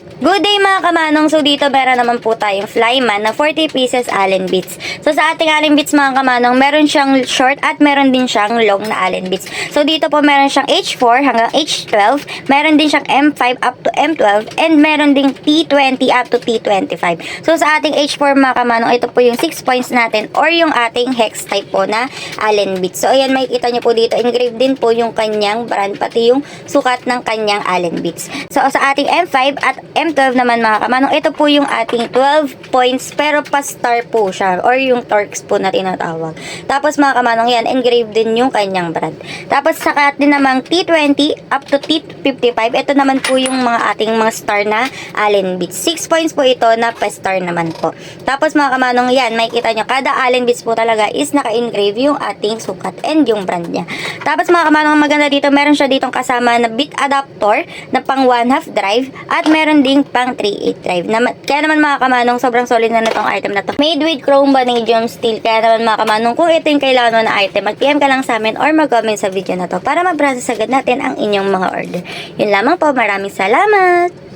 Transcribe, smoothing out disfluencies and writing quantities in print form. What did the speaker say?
Good day mga kamanong. So dito meron naman po tayong Flyman na 40 pieces Allen beads. So sa ating Allen beads mga kamanong, meron siyang short at meron din siyang long na Allen beads. So dito po meron siyang H4 hanggang H12, meron din siyang M5 up to M12, and meron ding T20 up to T25. So sa ating H4 mga kamanong, ito po yung 6 points natin or yung ating hex type po na Allen beads. So ayan, makikita nyo po dito, engraved din po yung kanyang brand, pati yung sukat ng kanyang Allen beads. So sa ating M5 at M12 naman mga kamanong, ito po yung ating 12 points pero pa-star po siya or yung Torx po na tinatawag. Tapos mga kamanong, yan, engraved din yung kanyang brand. Tapos saka din namang T20 up to T55, ito naman po yung mga ating mga star na Allen beads. 6 points po ito na pa-star naman po. Tapos mga kamanong, yan, makikita nyo, kada Allen beads po talaga is naka-engrave yung ating sukat and yung brand niya. Tapos mga kamanong, maganda dito, meron siya ditong kasama na bit adapter na pang 1/2 drive at meron ding pang 3/8 drive. Kaya naman mga kamanong, sobrang solid na itong item na to. Made with chrome vanadium steel. Kaya naman mga kamanong, kung ito yung kailangan mo na item, mag-PM ka lang sa amin or mag-comment sa video na to para mag-process agad natin ang inyong mga order. Yun lamang po, maraming salamat!